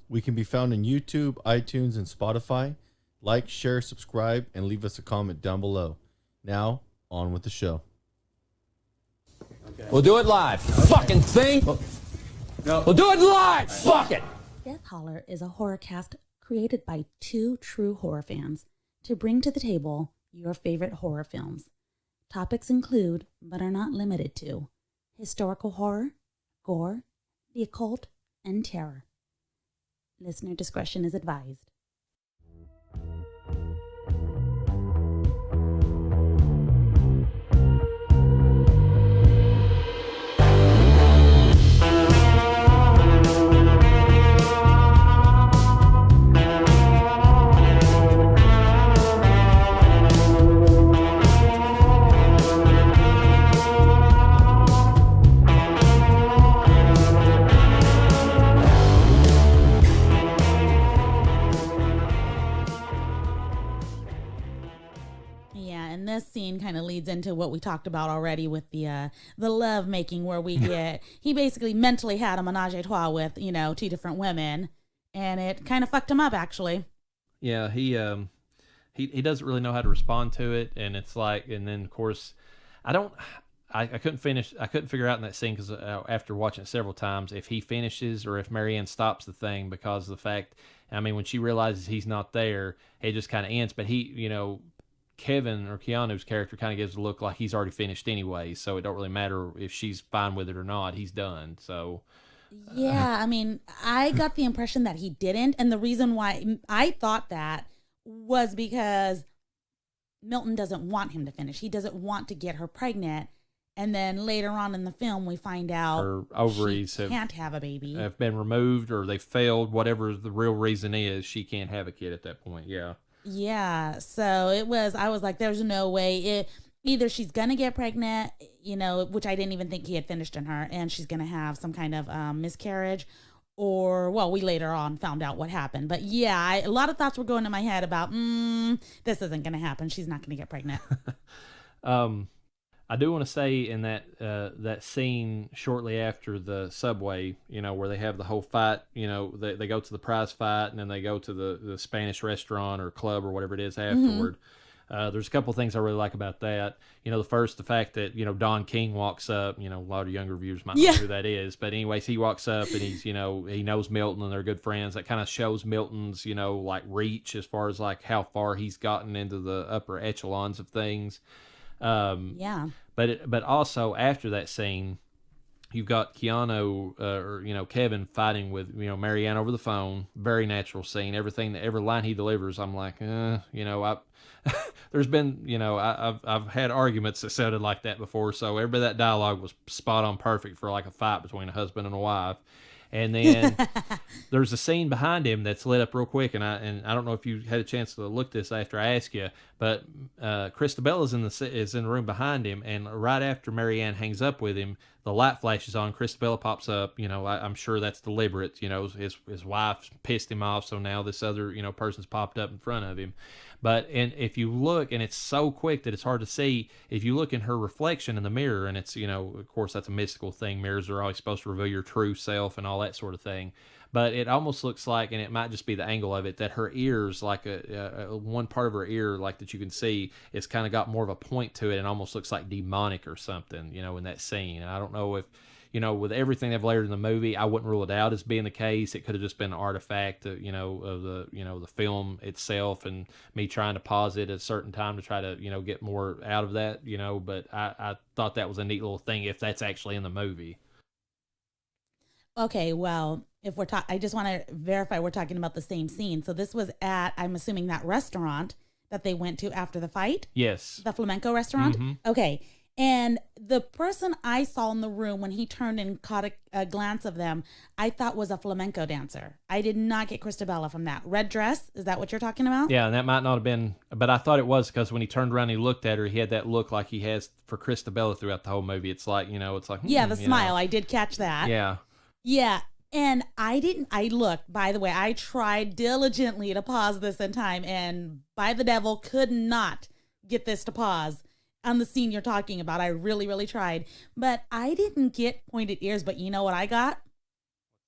We can be found on YouTube, iTunes, and Spotify. Like, share, subscribe, and leave us a comment down below. Now, on with the show. Okay. We'll do it live. Okay. Fucking thing. No. We'll do it live. Fuck it. Death Holler is a horror cast created by two true horror fans to bring to the table your favorite horror films. Topics include, but are not limited to, historical horror, gore, the occult, and terror. Listener discretion is advised. This scene kind of leads into what we talked about already with the love making, where we get he basically mentally had a menage a trois with two different women, and it kind of fucked him up actually. Yeah, he doesn't really know how to respond to it, and it's like, and then of course I couldn't figure out in that scene because after watching it several times if he finishes or if Marianne stops the thing, because of the fact, I mean, when she realizes he's not there, it just kind of ends. But he, Kevin or Keanu's character kind of gives a look like he's already finished anyway, so it don't really matter if she's fine with it or not. He's done. So yeah, I mean, I got the impression that he didn't, and the reason why I thought that was because Milton doesn't want him to finish. He doesn't want to get her pregnant, and then later on in the film we find out her ovaries can't have a baby, have been removed, or they failed, whatever the real reason is. She can't have a kid at that point. Yeah, so I was like, there's no way. Either she's going to get pregnant, which I didn't even think he had finished in her, and she's going to have some kind of miscarriage, or, well, we later on found out what happened. But yeah, a lot of thoughts were going in my head about, this isn't going to happen. She's not going to get pregnant. I do want to say in that scene shortly after the subway, where they have the whole fight, they go to the prize fight, and then they go to the Spanish restaurant or club or whatever it is afterward. Mm-hmm. There's a couple things I really like about that. The fact that, Don King walks up, a lot of younger viewers might not know who that is. But anyways, he walks up and he's, he knows Milton and they're good friends. That kind of shows Milton's, like reach as far as like how far he's gotten into the upper echelons of things. But also after that scene, you've got Keanu or Kevin fighting with Marianne over the phone. Very natural scene. Every line he delivers, I'm like, there's been I've had arguments that sounded like that before. So that dialogue was spot on, perfect for like a fight between a husband and a wife. And then there's a scene behind him that's lit up real quick, and I don't know if you had a chance to look this after I asked you, but Christabel is in the room behind him, and right after Marianne hangs up with him, the light flashes on. Christabel pops up. I'm sure that's deliberate. His wife pissed him off, so now this other person's popped up in front of him. But if you look, and it's so quick that it's hard to see, if you look in her reflection in the mirror, and it's, of course, that's a mystical thing. Mirrors are always supposed to reveal your true self and all that sort of thing. But it almost looks like, and it might just be the angle of it, that her ears, like one part of her ear, like that you can see, it's kind of got more of a point to it, and almost looks like demonic or something, in that scene. And I don't know if, with everything they've layered in the movie, I wouldn't rule it out as being the case. It could have just been an artifact, of the film itself, and me trying to pause it at a certain time to try to, get more out of that, But I thought that was a neat little thing if that's actually in the movie. Okay, well, if we're I just want to verify we're talking about the same scene. So this was at, I'm assuming, that restaurant that they went to after the fight? Yes. The flamenco restaurant? Mm-hmm. Okay. And the person I saw in the room when he turned and caught a glance of them, I thought was a flamenco dancer. I did not get Christabella from that. Red dress? Is that what you're talking about? Yeah, and that might not have been, but I thought it was, because when he turned around and he looked at her, he had that look like he has for Christabella throughout the whole movie. It's like, it's like... yeah, the smile. I did catch that. Yeah. Yeah. And I looked, by the way, I tried diligently to pause this in time, and by the devil could not get this to pause on the scene you're talking about. I really, really tried, but I didn't get pointed ears. But you know what I got?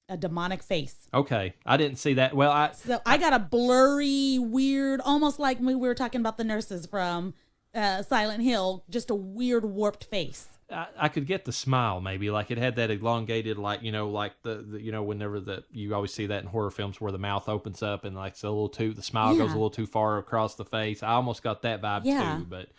a demonic face. Okay, I didn't see that. Well, So I got a blurry, weird, almost like we were talking about the nurses from Silent Hill, just a weird warped face. I could get the smile maybe, like it had that elongated, like like the whenever you always see that in horror films where the mouth opens up and like it's a little too, the smile goes a little too far across the face. I almost got that vibe too, but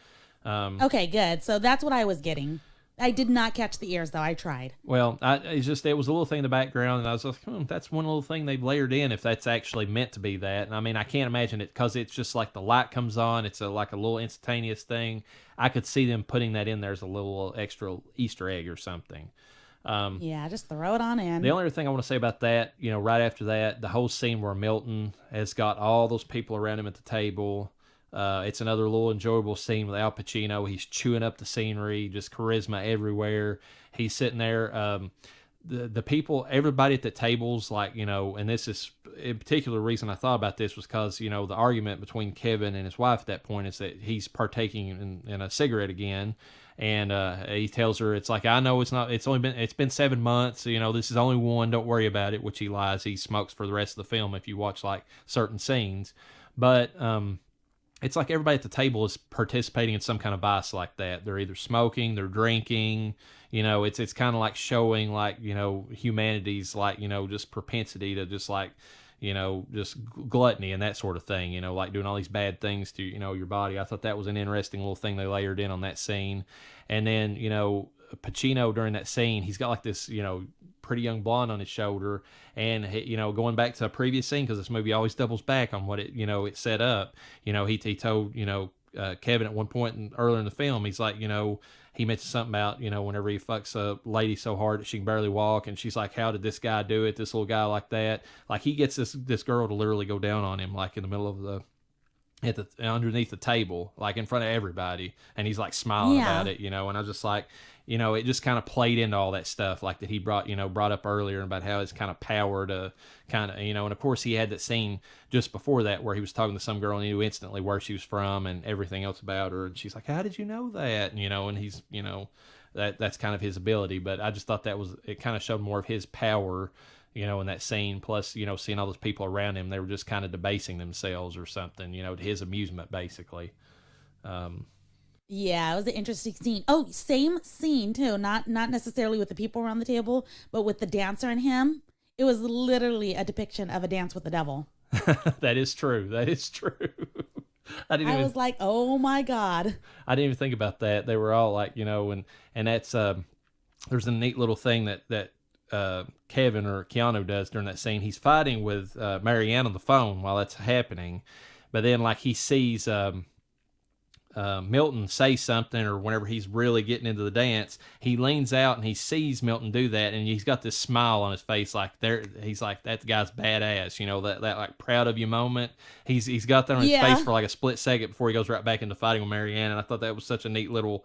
okay, good. So that's what I was getting. I did not catch the ears though. I tried. Well, it was a little thing in the background, and I was like, that's one little thing they've layered in if that's actually meant to be that. And I mean, I can't imagine it because it's just like the light comes on. It's like a little instantaneous thing. I could see them putting that in there as a little extra Easter egg or something. Yeah, just throw it on in. The only other thing I want to say about that, right after that, the whole scene where Milton has got all those people around him at the table. It's another little enjoyable scene with Al Pacino. He's chewing up the scenery, just charisma everywhere. He's sitting there. The people, everybody at the tables, like, and this is in particular reason I thought about this was because, the argument between Kevin and his wife at that point is that he's partaking in a cigarette again. And he tells her, it's like, I know it's been 7 months. This is only one. Don't worry about it, which he lies. He smokes for the rest of the film if you watch like certain scenes. But, it's like everybody at the table is participating in some kind of vice like that. They're either smoking, they're drinking, it's kind of like showing like, humanity's like, just propensity to just like, just gluttony and that sort of thing, like doing all these bad things to, your body. I thought that was an interesting little thing they layered in on that scene. And then, Pacino during that scene, he's got like this, pretty young blonde on his shoulder, and going back to a previous scene, because this movie always doubles back on what it set up. He told Kevin at one point earlier in the film, he's like, he mentioned something about whenever he fucks a lady so hard that she can barely walk, and she's like, how did this guy do it, this little guy like that? Like he gets this girl to literally go down on him, like in the middle of underneath the table, like in front of everybody, and he's like smiling about it, and I was just like, it just kind of played into all that stuff, like that he brought up earlier about how it's kind of power to kind of, and of course he had that scene just before that where he was talking to some girl and he knew instantly where she was from and everything else about her, and she's like, how did you know that? And he's, that's kind of his ability, but I just thought it kind of showed more of his power, in that scene, plus, seeing all those people around him, they were just kind of debasing themselves or something, to his amusement, basically. Yeah, it was an interesting scene. Oh, same scene too. Not necessarily with the people around the table, but with the dancer and him. It was literally a depiction of a dance with the devil. That is true. I was like, oh my God. I didn't even think about that. They were all like, and that's there's a neat little thing that Kevin or Keanu does during that scene. He's fighting with Marianne on the phone while that's happening, but then like he sees Milton say something, or whenever he's really getting into the dance, he leans out and he sees Milton do that, and he's got this smile on his face, like he's like, that guy's badass, that like proud of you moment. He's got that on his face for like a split second before he goes right back into fighting with Marianne, and I thought that was such a neat little,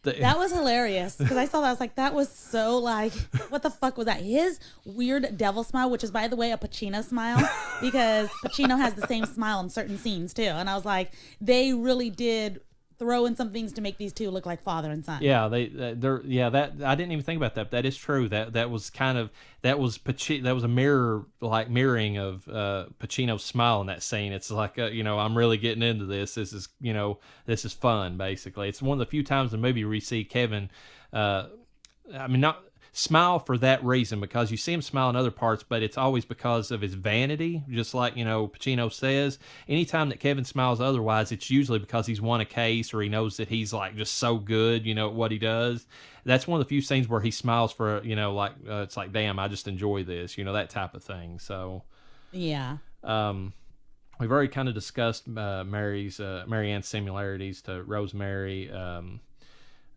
that was hilarious because I saw that. I was like, that was so like, what the fuck was that? His weird devil smile, which is, by the way, a Pacino smile, because Pacino has the same smile in certain scenes too. And I was like, they really did throw in some things to make these two look like father and son. Yeah, that I didn't even think about that. That is true. That was a mirroring of Pacino's smile in that scene. It's like I'm really getting into this. This is fun. Basically, it's one of the few times in the movie where you see Kevin. Not smile for that reason, because you see him smile in other parts, but it's always because of his vanity, just like Pacino says. Anytime that Kevin smiles otherwise, it's usually because he's won a case, or he knows that he's like just so good at what he does. That's one of the few scenes where he smiles for it's like, damn, I just enjoy this, that type of thing. So yeah, we've already kind of discussed Marianne's similarities to Rosemary,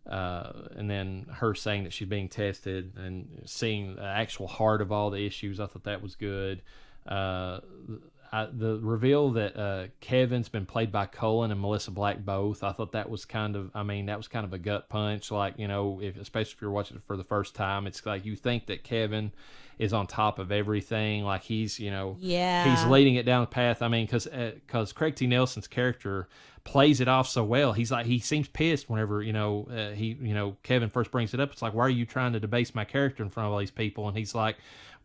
and then her saying that she's being tested and seeing the actual heart of all the issues. I thought that was good. The reveal that Kevin's been played by Cullen and Melissa Black both, I thought that was kind of a gut punch. Like, especially if you're watching it for the first time, it's like you think that Kevin is on top of everything. Like he's leading it down the path. Because Craig T. Nelson's character plays it off so well. He's like, he seems pissed whenever Kevin first brings it up. It's like, why are you trying to debase my character in front of all these people? And he's like,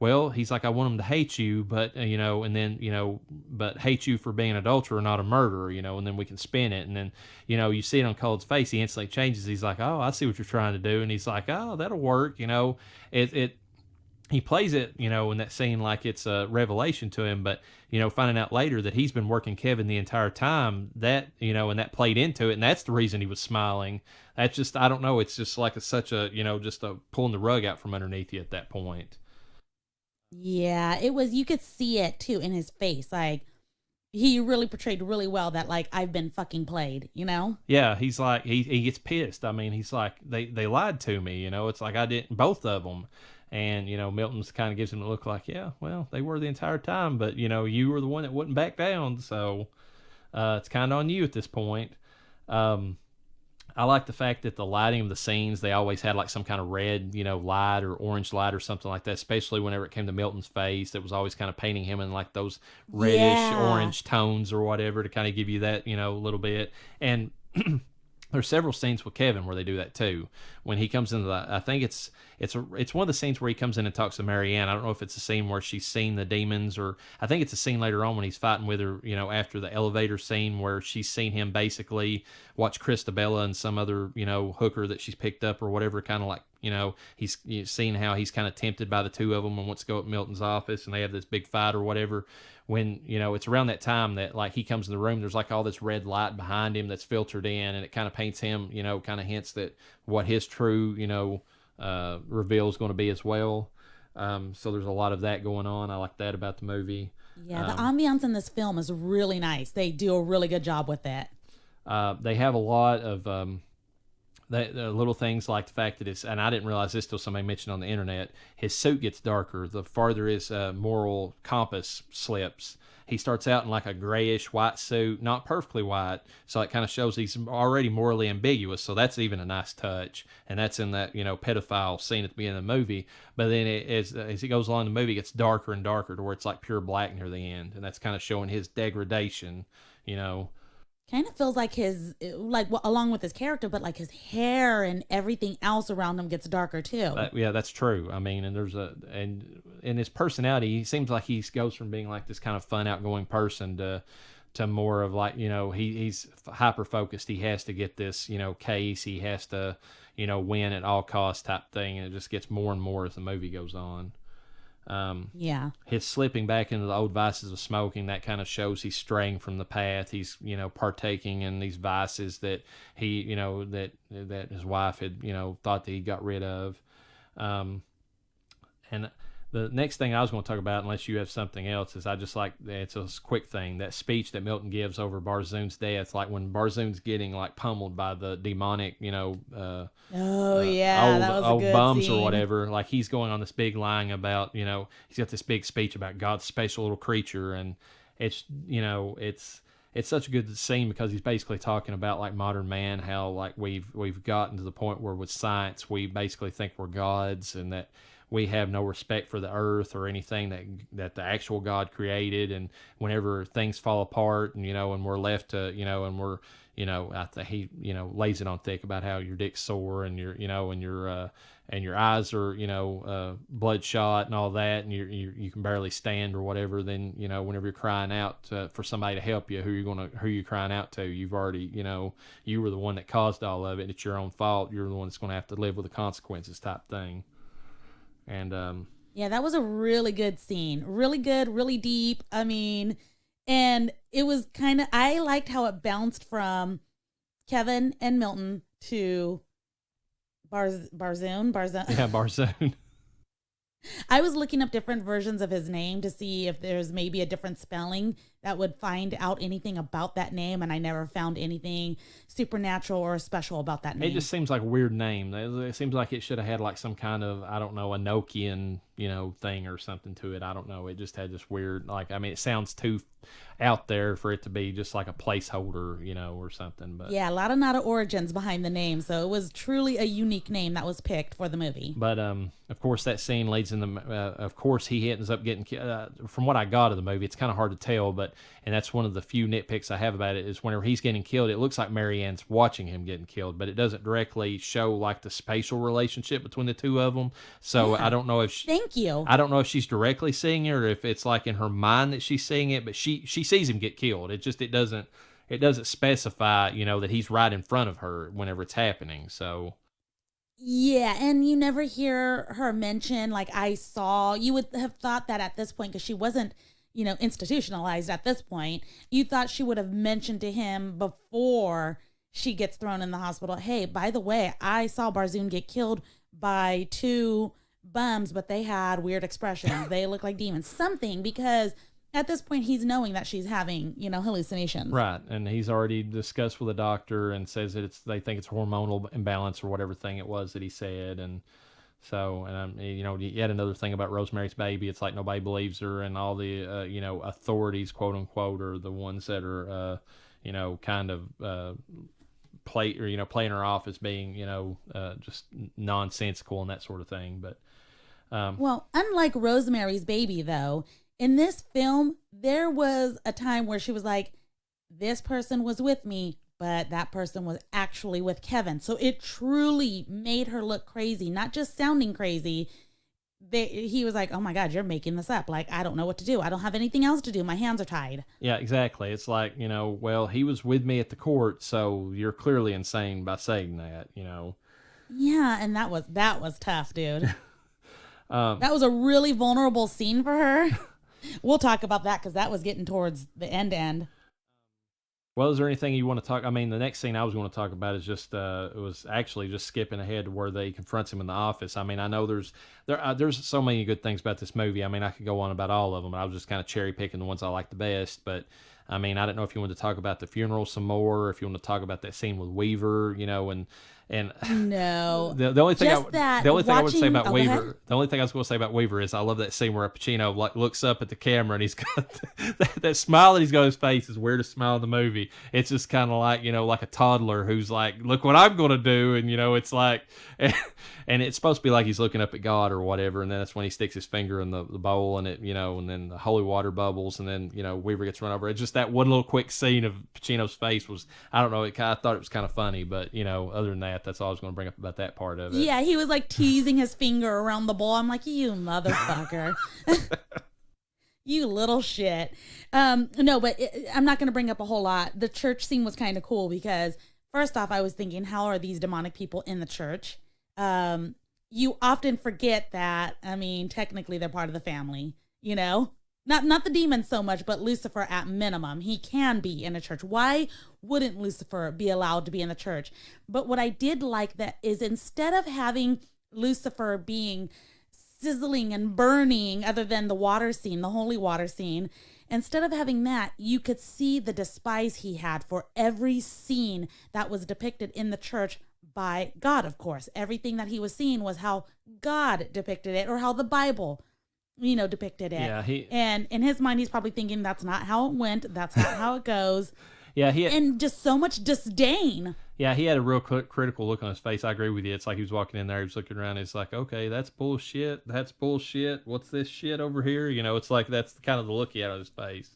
well, he's like, I want them to hate you, but and then but hate you for being an adulterer, not a murderer, and then we can spin it, and then you see it on Cole's face, he instantly changes. He's like, oh, I see what you're trying to do, and he's like, oh, that'll work, it. He plays it, in that scene like it's a revelation to him, but, finding out later that he's been working Kevin the entire time, that, and that played into it, and that's the reason he was smiling. That's just, I don't know, it's just like such a, just a pulling the rug out from underneath you at that point. Yeah, it was, you could see it, too, in his face. Like, he really portrayed really well that, like, I've been fucking played, Yeah, he's like, he gets pissed. I mean, he's like, they lied to me, it's like I didn't, both of them. And, Milton's kind of gives him a look like, yeah, well, they were the entire time, but, you were the one that wouldn't back down. So it's kind of on you at this point. I like the fact that the lighting of the scenes, they always had like some kind of red, light or orange light or something like that, especially whenever it came to Milton's face. It was always kind of painting him in like those reddish orange tones or whatever to kind of give you that, a little bit. And there's several scenes with Kevin where they do that too. When he comes into I think it's one of the scenes where he comes in and talks to Marianne. I don't know if it's a scene where she's seen the demons, or I think it's a scene later on when he's fighting with her, after the elevator scene where she's seen him basically watch Christabella and some other, hooker that she's picked up or whatever, kind of like, he's seen how he's kind of tempted by the two of them and wants to go up Milton's office, and they have this big fight or whatever. When, it's around that time that like he comes in the room, there's like all this red light behind him that's filtered in, and it kind of paints him, kind of hints that what his true, reveal is going to be as well. So there's a lot of that going on. I like that about the movie. Yeah, the ambiance in this film is really nice. They do a really good job with that. They have a lot of the little things like the fact that it's, and I didn't realize this till somebody mentioned on the internet, his suit gets darker the farther his moral compass slips. He starts out in like a grayish white suit, not perfectly white, so it kind of shows he's already morally ambiguous, so that's even a nice touch, and that's in that, pedophile scene at the beginning of the movie. But then as it goes along, the movie gets darker and darker to where it's like pure black near the end, and that's kind of showing his degradation, Kind of feels like his, along with his character, but like his hair and everything else around him gets darker too. Yeah, that's true. I mean, and and in his personality, he seems like he goes from being like this kind of fun, outgoing person to more of like, he's hyper focused. He has to get this, case. He has to, win at all costs type thing, and it just gets more and more as the movie goes on. His slipping back into the old vices of smoking, that kind of shows he's straying from the path. He's, partaking in these vices that he, that his wife had, thought that he got rid of. And the next thing I was going to talk about, unless you have something else, is I just like, it's a quick thing, that speech that Milton gives over Barzoon's death, like when Barzoon's getting like pummeled by the demonic, that was a good bums scene. Or whatever. Like he's going on this big line about, he's got this big speech about God's special little creature, and it's, it's such a good scene because he's basically talking about like modern man, how like we've gotten to the point where with science we basically think we're gods, and that we have no respect for the earth or anything that the actual God created. And whenever things fall apart and, and we're left to, and we're, I think he, lays it on thick about how your dick's sore and your, and your eyes are, bloodshot and all that. And you can barely stand or whatever. Then, whenever you're crying out for somebody to help you, who you crying out to? You've already, you were the one that caused all of it. It's your own fault. You're the one that's going to have to live with the consequences type thing. And yeah, that was a really good scene. Really good, really deep. I mean, and it was kind of, I liked how it bounced from Kevin and Milton to Barzoon. Yeah, Barzoon. I was looking up different versions of his name to see if there's maybe a different spelling that would find out anything about that name, and I never found anything supernatural or special about that name. It just seems like a weird name. It seems like it should have had like some kind of, I don't know, a Nokian, thing or something to it. I don't know. It just had this weird, like, I mean, it sounds too out there for it to be just like a placeholder, or something. But yeah, a lot of origins behind the name, so it was truly a unique name that was picked for the movie. But of course, that scene leads in the. Of course, he ends up getting. From what I got of the movie, it's kind of hard to tell, but and that's one of the few nitpicks I have about it, is whenever he's getting killed, it looks like Marianne's watching him getting killed, but it doesn't directly show like the spatial relationship between the two of them. So Yeah. I don't know if Thank you. I don't know if she's directly seeing it or if it's like in her mind that she's seeing it, but she sees him get killed. It doesn't specify, that he's right in front of her whenever it's happening. So Yeah, and you never hear her mention, like, I saw. You would have thought that at this point, because she wasn't, institutionalized at this point, you thought she would have mentioned to him before she gets thrown in the hospital, hey, by the way, I saw Barzoon get killed by 2 bums, but they had weird expressions. They look like demons. Something, because at this point, he's knowing that she's having, hallucinations. right, and he's already discussed with the doctor and says that they think it's hormonal imbalance or whatever thing it was that he said, and so, and yet another thing about Rosemary's Baby, it's like nobody believes her, and all the authorities, quote unquote, are the ones that are kind of playing her off as being just nonsensical and that sort of thing, but. Well, unlike Rosemary's Baby, though, in this film, there was a time where she was like, this person was with me, but that person was actually with Kevin. So it truly made her look crazy, not just sounding crazy. He was like, oh my God, you're making this up. Like, I don't know what to do. I don't have anything else to do. My hands are tied. Yeah, exactly. It's like, well, he was with me at the court, so you're clearly insane by saying that, Yeah, and that was tough, dude. That was a really vulnerable scene for her. We'll talk about that because that was getting towards the end. Well, is there anything you want to talk? I mean, the next scene I was going to talk about is just it was actually just skipping ahead to where they confronts him in the office. I mean, I know there's so many good things about this movie. I mean, I could go on about all of them. I was just kind of cherry picking the ones I like the best. But I mean, I don't know if you want to talk about the funeral some more, or if you want to talk about that scene with Weaver, and no, the only thing I would say about Weaver, ahead. the only thing I was going to say about Weaver is I love that scene where Pacino like looks up at the camera and he's got that smile that he's got on his face is the weirdest smile in the movie. It's just kind of like like a toddler who's like, look what I'm going to do, and it's like, and it's supposed to be like he's looking up at God or whatever, and then that's when he sticks his finger in the bowl and it and then the holy water bubbles, and then Weaver gets run over. It's just that one little quick scene of Pacino's face was, I don't know, I thought it was kind of funny, but other than that, that's all I was going to bring up about that part of it. Yeah, he was like teasing his finger around the bowl. I'm like, you motherfucker. You little shit. No, but I'm not going to bring up a whole lot. The church scene was kind of cool because first off, I was thinking, how are these demonic people in the church? You often forget that, I mean, technically they're part of the family, Not the demons so much, but Lucifer at minimum. He can be in a church. Why wouldn't Lucifer be allowed to be in the church? But what I did like that is instead of having Lucifer being sizzling and burning, other than the water scene, the holy water scene, instead of having that, you could see the despise he had for every scene that was depicted in the church by God, of course. Everything that he was seeing was how God depicted it or how the Bible depicted it. Yeah, and in his mind, he's probably thinking that's not how it went. That's not how it goes. Yeah, and just so much disdain. Yeah, he had a real critical look on his face. I agree with you. It's like he was walking in there, he was looking around, he's like, okay, that's bullshit. That's bullshit. What's this shit over here? It's like that's kind of the look he had on his face.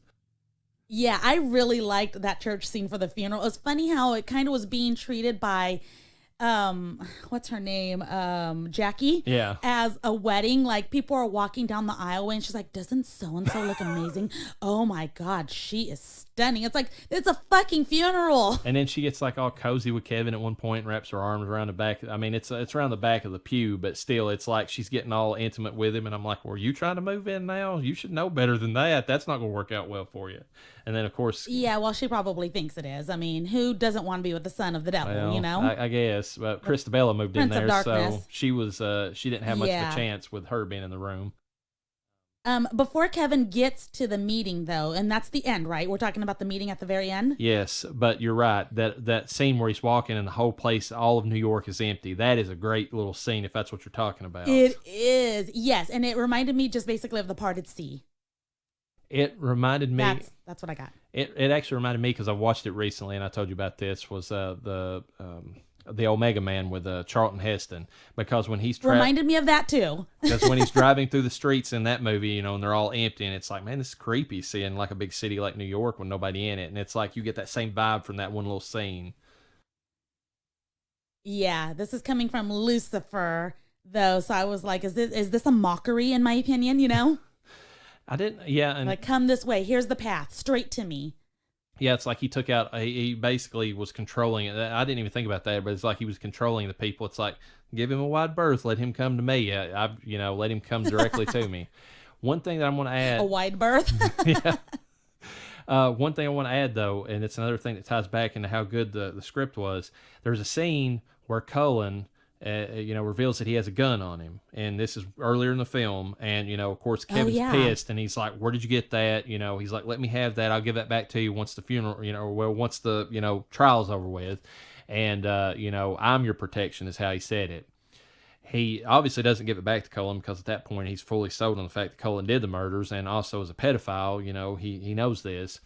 Yeah, I really liked that church scene for the funeral. It was funny how it kind of was being treated by what's her name, Jackie, as a wedding. Like, people are walking down the aisle and she's like, doesn't so and so look amazing? Oh my God, she is stunning. It's like, it's a fucking funeral. And then she gets like all cozy with Kevin at one point and wraps her arms around the back. I mean, it's around the back of the pew, but still, it's like she's getting all intimate with him, and I'm like, well, are you trying to move in now? You should know better than that. That's not gonna work out well for you. And then, of course... Yeah, well, she probably thinks it is. I mean, who doesn't want to be with the son of the devil, I guess. But Christabella moved in there, so she didn't have much of a chance with her being in the room. Before Kevin gets to the meeting, though, and that's the end, right? We're talking about the meeting at the very end? Yes, but you're right. That scene where he's walking and the whole place, all of New York is empty, that is a great little scene, if that's what you're talking about. It is, yes. And it reminded me just basically of the parted sea. It reminded me... That's what I got. It actually reminded me, because I watched it recently, and I told you about this, was the the Omega Man with Charlton Heston, because when he's reminded me of that too. Because when he's driving through the streets in that movie, you know, and they're all empty, and it's like, man, this is creepy seeing like a big city like New York with nobody in it, and it's like you get that same vibe from that one little scene. Yeah, this is coming from Lucifer though, so I was like, is this a mockery in my opinion? You know, I didn't. Yeah, and like, come this way. Here's the path straight to me. yeah, it's like he took out. He basically was controlling it. I didn't even think about that, but it's like he was controlling the people. It's like, give him a wide berth, let him come to me. Let him come directly to me. One thing that I'm going to add. A wide berth. Yeah. One thing I want to add though, and it's another thing that ties back into how good the script was. There's a scene where Cullen, reveals that he has a gun on him, and this is earlier in the film. And of course, Kevin's pissed, and he's like, "Where did you get that?" He's like, "Let me have that. I'll give that back to you once the funeral, once the trial's over with." And I'm your protection is how he said it. He obviously doesn't give it back to Cullen because at that point he's fully sold on the fact that Cullen did the murders, and also as a pedophile, he knows this.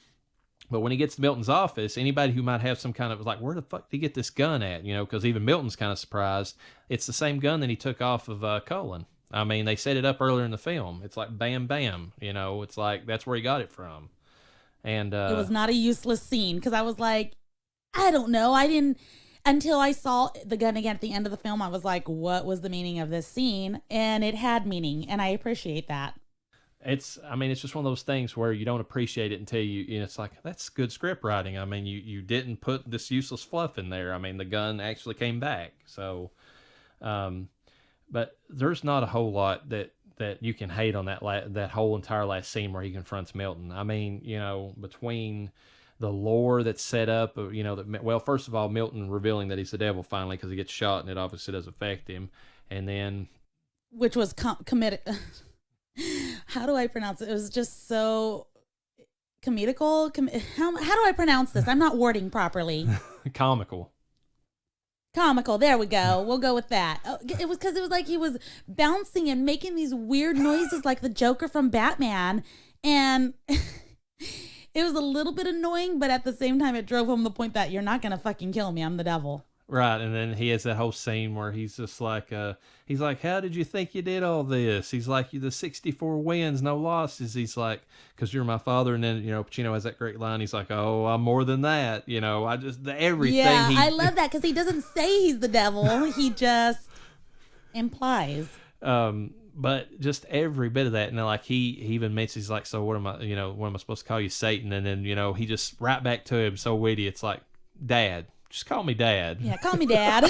But when he gets to Milton's office, anybody who might have some kind of like, where the fuck did he get this gun at? Because even Milton's kind of surprised. It's the same gun that he took off of Cullen. I mean, they set it up earlier in the film. It's like bam, bam. It's like that's where he got it from. And it was not a useless scene because I was like, I don't know. I didn't until I saw the gun again at the end of the film. I was like, what was the meaning of this scene? And it had meaning, and I appreciate that. It's just one of those things where you don't appreciate it until it's like, that's good script writing. I mean, you didn't put this useless fluff in there. I mean, the gun actually came back. So, but there's not a whole lot that you can hate on that whole entire last scene where he confronts Milton. I mean, between the lore that's set up, first of all, Milton revealing that he's the devil finally because he gets shot and it obviously does affect him. And then, which was committed. How do I pronounce it? It was just so comedical. How do I pronounce this? I'm not wording properly. Comical. There we go. We'll go with that. It was because it was like he was bouncing and making these weird noises like the Joker from Batman. And it was a little bit annoying, but at the same time, it drove home the point that you're not going to fucking kill me. I'm the devil. Right, and then he has that whole scene where he's just like, he's like, how did you think you did all this? He's like, you the 64 wins, no losses. He's like, because you're my father. And then, Pacino has that great line. He's like, oh, I'm more than that. Everything. Yeah, I love that because he doesn't say he's the devil. He just implies. But just every bit of that. And then, like, he even makes, he's like, so what am I supposed to call you, Satan? And then, he just right back to him so witty. It's like, Dad. Just call me Dad. Yeah, call me Dad.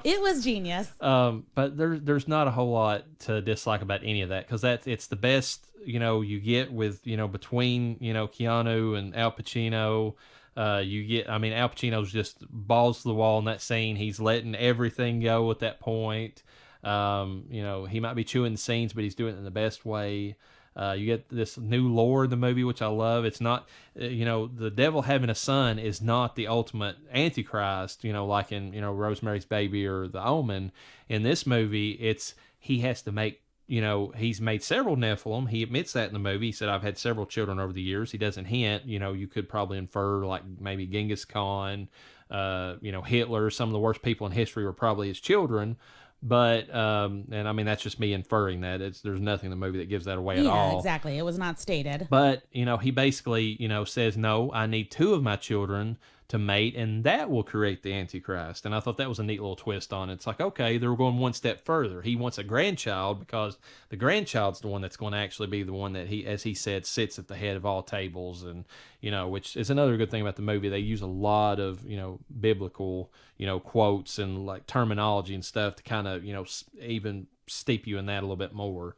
It was genius. But there's not a whole lot to dislike about any of that because it's the best you get with between Keanu and Al Pacino. Al Pacino's just balls to the wall in that scene. He's letting everything go at that point. He might be chewing the scenes, but he's doing it in the best way. You get this new lore in the movie, which I love. It's not, the devil having a son is not the ultimate antichrist, like in, Rosemary's Baby or The Omen. In this movie, he has to make, he's made several Nephilim. He admits that in the movie. He said, I've had several children over the years. He doesn't hint, you could probably infer like maybe Genghis Khan, Hitler, some of the worst people in history were probably his children. But, and I mean, that's just me inferring that. There's nothing in the movie that gives that away at all. Yeah, exactly. It was not stated. But, he basically, says, no, I need 2 of my children to mate, and that will create the Antichrist. And I thought that was a neat little twist on it. It's like, okay, they're going one step further. He wants a grandchild because the grandchild's the one that's going to actually be the one that he, as he said, sits at the head of all tables. And, which is another good thing about the movie. They use a lot of, biblical, quotes and like terminology and stuff to kind of, even steep you in that a little bit more.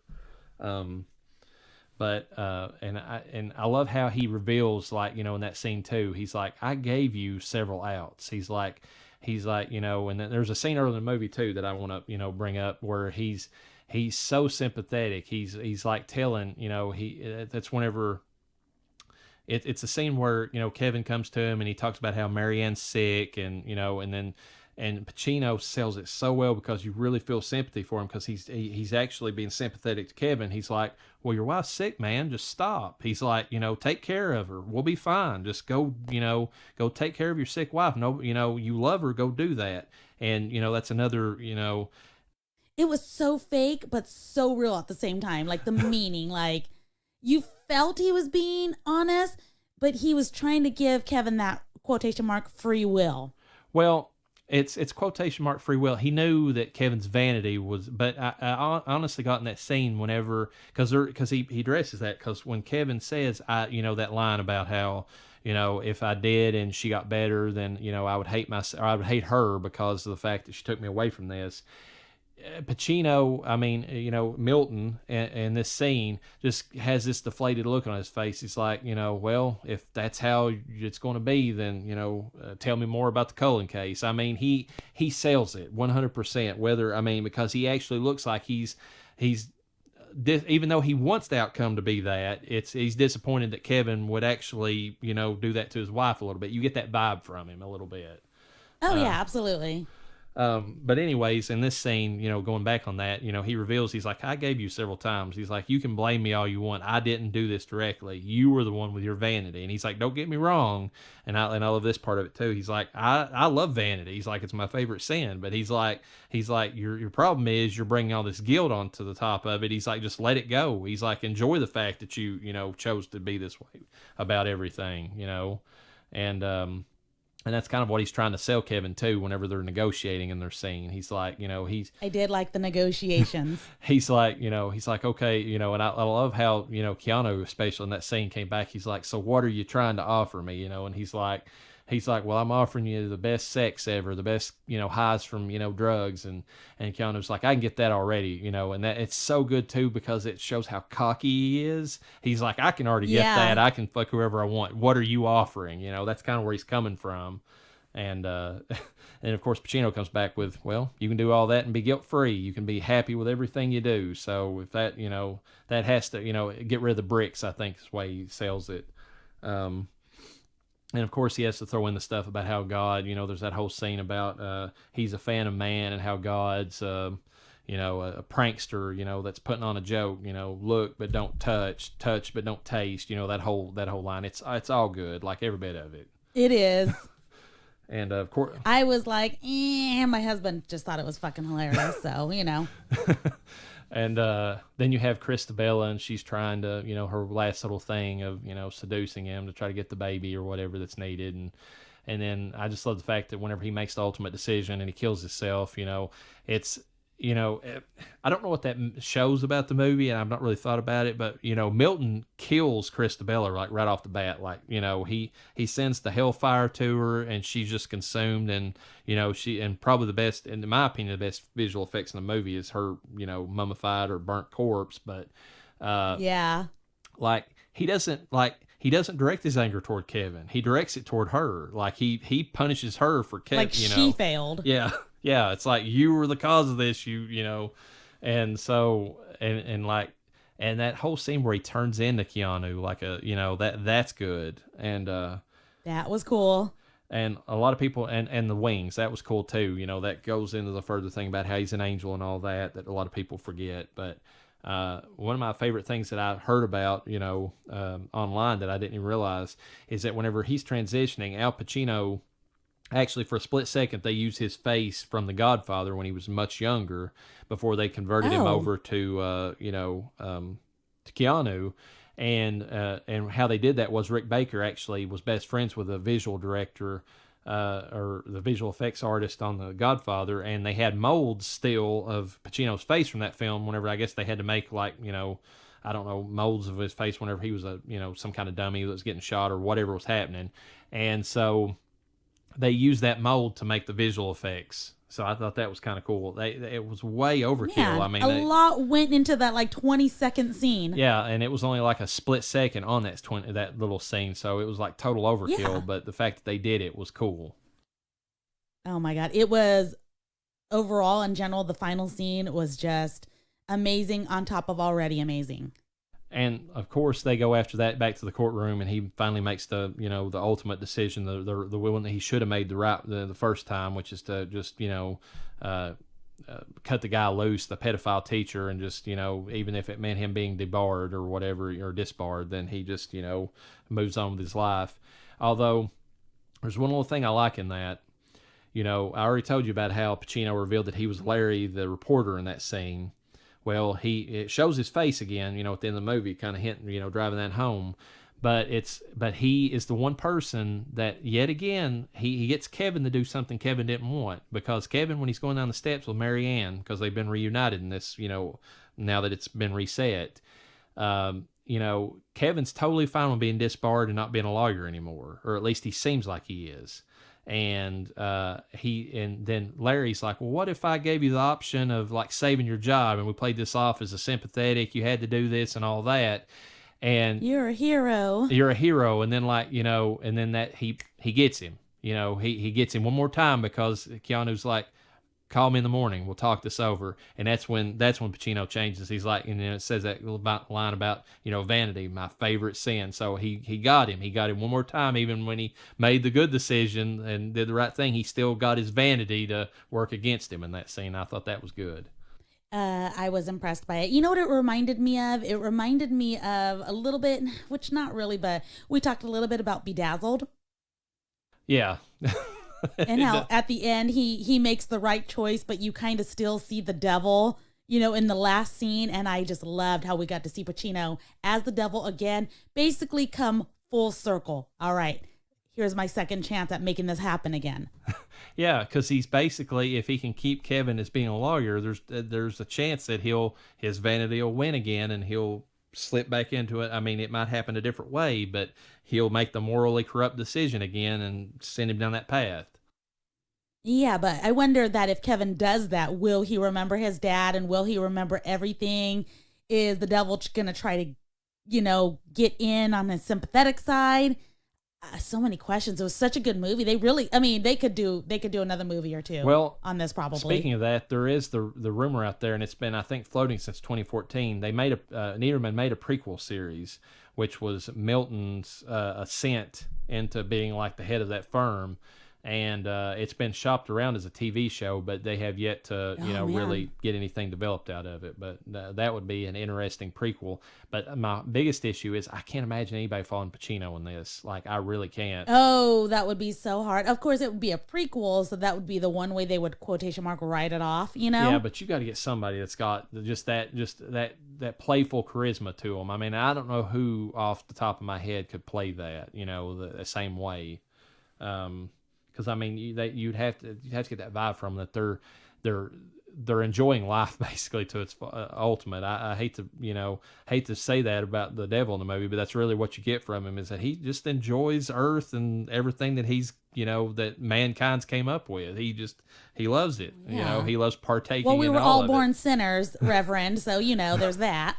But I love how he reveals, like, in that scene too, he's like, I gave you several outs. He's like, and then there's a scene early in the movie too that I want to, bring up where he's so sympathetic. He's like telling, that's whenever it's a scene where, Kevin comes to him and he talks about how Marianne's sick and, and then And Pacino sells it so well because you really feel sympathy for him because he's actually being sympathetic to Kevin. He's like, well, your wife's sick, man. Just stop. He's like, take care of her. We'll be fine. Just go, go take care of your sick wife. No, you love her. Go do that. And, that's another, It was so fake, but so real at the same time. Like the meaning, like you felt he was being honest, but he was trying to give Kevin that quotation mark free will. Well, it's quotation mark free will. He knew that Kevin's vanity was, but I honestly got in that scene whenever, because he addresses that, because when Kevin says, that line about how, if I did and she got better, then, I would hate I would hate her because of the fact that she took me away from this. Pacino, Milton in this scene just has this deflated look on his face. He's like, well, if that's how it's going to be, then, tell me more about the Cullen case. He sells it 100%, because he actually looks like he's even though he wants the outcome to be that, he's disappointed that Kevin would actually, do that to his wife a little bit. You get that vibe from him a little bit. Oh, yeah, absolutely. But anyways, in this scene, going back on that, he reveals, he's like, I gave you several times. He's like, you can blame me all you want. I didn't do this directly. You were the one with your vanity. And he's like, don't get me wrong. And I love this part of it too. He's like, I love vanity. He's like, it's my favorite sin. But he's like, your problem is you're bringing all this guilt onto the top of it. He's like, just let it go. He's like, enjoy the fact that you chose to be this way about everything, And that's kind of what he's trying to sell Kevin too. Whenever they're negotiating in their scene, he's like, I did like the negotiations. he's like, okay, and I love how Keanu, especially in that scene, came back. He's like, so what are you trying to offer me? And he's like, well, I'm offering you the best sex ever, the best highs from drugs, and Keanu's like, I can get that already, and that it's so good too because it shows how cocky he is. He's like, I can already get that. I can fuck whoever I want. What are you offering? That's kind of where he's coming from. And and of course Pacino comes back with, well, you can do all that and be guilt free. You can be happy with everything you do. So if that that has to get rid of the bricks, I think is the way he sells it. And of course, he has to throw in the stuff about how God, there's that whole scene about he's a fan of man and how God's, a prankster, that's putting on a joke, look but don't touch but don't taste, that whole line. It's all good, like every bit of it. It is. And of course, I was like, my husband just thought it was fucking hilarious. So, And then you have Christabella, and she's trying to, her last little thing of, seducing him to try to get the baby or whatever that's needed. And then I just love the fact that whenever he makes the ultimate decision and he kills himself, it's, I don't know what that shows about the movie, and I've not really thought about it, but, Milton kills Christabella like right off the bat. Like, he sends the hellfire to her, and she's just consumed, and, and probably the best, in my opinion, the best visual effects in the movie is her, mummified or burnt corpse. But, yeah, like, he doesn't direct his anger toward Kevin. He directs it toward her. Like, he punishes her for Kevin, like she failed. Yeah. Yeah, it's like, you were the cause of this, and so, and that whole scene where he turns into Keanu, like that's good. And, that was cool. And a lot of people, and the wings, that was cool too. That goes into the further thing about how he's an angel and all that a lot of people forget. But, one of my favorite things that I heard about, online that I didn't even realize is that whenever he's transitioning, Al Pacino, actually, for a split second, they used his face from The Godfather when he was much younger before they converted him over to, to Keanu. And how they did that was Rick Baker actually was best friends with the visual director or the visual effects artist on The Godfather, and they had molds still of Pacino's face from that film whenever I guess they had to make I don't know, molds of his face whenever he was some kind of dummy that was getting shot or whatever was happening. And so they used that mold to make the visual effects. So I thought that was kind of cool. It was way overkill. Yeah, a lot went into that 20-second scene. Yeah, and it was only like a split second on that little scene. So it was like total overkill. Yeah. But the fact that they did it was cool. Oh my God. It was, overall, in general, the final scene was just amazing on top of already amazing. And of course, they go after that back to the courtroom, and he finally makes the the ultimate decision, the one that he should have made the first time, which is to just cut the guy loose, the pedophile teacher, and just even if it meant him being debarred or whatever or disbarred, then he just moves on with his life. Although there's one little thing I like in that. I already told you about how Pacino revealed that he was Larry, the reporter, in that scene. Well, it shows his face again, at the end of the movie, kind of hinting, driving that home. But he is the one person that, yet again, he gets Kevin to do something Kevin didn't want. Because Kevin, when he's going down the steps with Mary Ann, because they've been reunited in this, now that it's been reset, Kevin's totally fine with being disbarred and not being a lawyer anymore. Or at least he seems like he is. And then Larry's like, well, what if I gave you the option of like saving your job, and we played this off as a sympathetic, you had to do this and all that, and you're a hero, and then and then that he gets him, he gets him one more time, because Keanu's like, call me in the morning, we'll talk this over. And that's when Pacino changes. He's like, and then it says that line about vanity, my favorite sin. So he got him one more time. Even when he made the good decision and did the right thing, he still got his vanity to work against him in that scene. I thought that was good. I was impressed by it. You know what it reminded me of? It reminded me of a little bit, which not really, but we talked a little bit about Bedazzled. Yeah. And how at the end he makes the right choice, but you kind of still see the devil, in the last scene. And I just loved how we got to see Pacino as the devil again, basically come full circle. All right, here's my second chance at making this happen again. Yeah, because he's basically, if he can keep Kevin as being a lawyer, there's a chance that his vanity will win again, and he'll slip back into it. I mean, it might happen a different way, but he'll make the morally corrupt decision again and send him down that path. Yeah, but I wonder that if Kevin does that, will he remember his dad, and will he remember everything? Is the devil going to try to, get in on his sympathetic side? So many questions. It was such a good movie. They could do another movie or two on this probably. Speaking of that, there is the rumor out there, and it's been, I think, floating since 2014. They made Niederman made a prequel series, which was Milton's ascent into being like the head of that firm. And it's been shopped around as a TV show, but they have yet to, really get anything developed out of it. But that would be an interesting prequel. But my biggest issue is I can't imagine anybody following Pacino in this. Like, I really can't. Oh, that would be so hard. Of course, it would be a prequel, so that would be the one way they would quotation mark write it off. Yeah, but you got to get somebody that's got just that playful charisma to them. I mean, I don't know who off the top of my head could play that, the same way. Because I mean, you'd have to get that vibe from them, that they're enjoying life basically to its ultimate. I hate to say that about the devil in the movie, but that's really what you get from him, is that he just enjoys Earth and everything that he's that mankind's came up with. He loves it. Yeah. He loves partaking. Well, we were all born it. Sinners, Reverend. So there's that.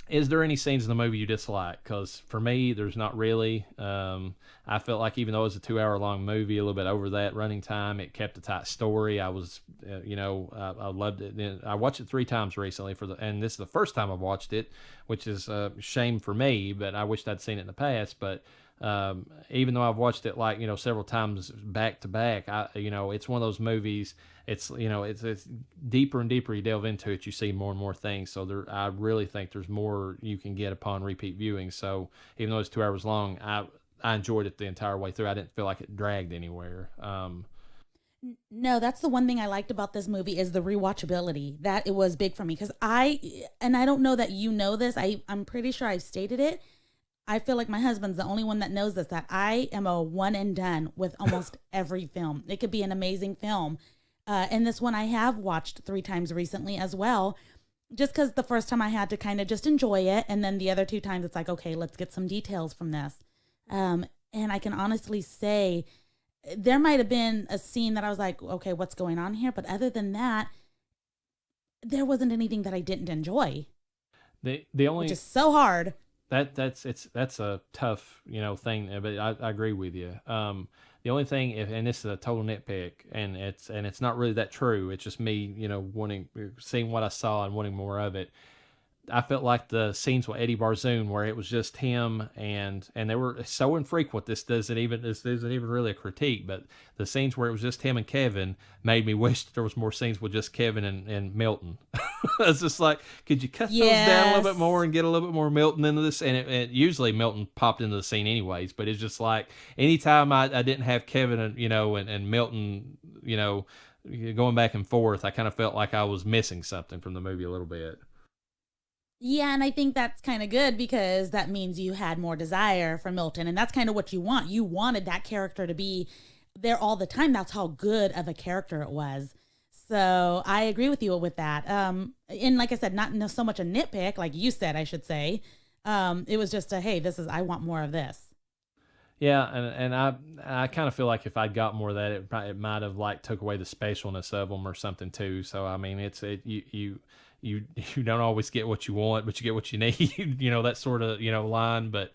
Is there any scenes in the movie you dislike? Because for me, there's not really. I felt like even though it was a 2-hour-long movie, a little bit over that running time, it kept a tight story. I was, I loved it. I watched it 3 times recently and this is the first time I've watched it, which is a shame for me, but I wished I'd seen it in the past. But even though I've watched it several times back to back, it's one of those movies. It's it's deeper and deeper you delve into it, you see more and more things. So I really think there's more you can get upon repeat viewing. So even though it's 2 hours long, I enjoyed it the entire way through. I didn't feel like it dragged anywhere. No, that's the one thing I liked about this movie is the rewatchability. That it was big for me because I don't know that you know this. I'm pretty sure I've stated it. I feel like my husband's the only one that knows this, that I am a one and done with almost every film. It could be an amazing film. And this one I have watched 3 times recently as well, just because the first time I had to kind of just enjoy it. And then the other 2 times it's like, okay, let's get some details from this. And I can honestly say there might have been a scene that I was like, okay, what's going on here? But other than that, there wasn't anything that I didn't enjoy. The only, which is so hard. That's a tough, thing, but I agree with you. The only thing, and this is a total nitpick, and it's not really that true. It's just me, seeing what I saw and wanting more of it. I felt like the scenes with Eddie Barzoon, where it was just him, and they were so infrequent. This isn't even really a critique, but the scenes where it was just him and Kevin made me wish that there was more scenes with just Kevin and Milton. It's just like, could you cut those down a little bit more and get a little bit more Milton into this? And usually Milton popped into the scene anyways, but it's just like anytime I didn't have Kevin and and Milton, going back and forth, I kind of felt like I was missing something from the movie a little bit. Yeah, and I think that's kind of good because that means you had more desire for Milton, and that's kind of what you want. You wanted that character to be there all the time. That's how good of a character it was. So I agree with you with that. And like I said, not so much a nitpick, like you said, I should say. It was just hey, I want more of this. Yeah, and I kind of feel like if I'd got more of that, it might have like took away the specialness of them or something too. So I mean, you don't always get what you want, but you get what you need. That sort of line. But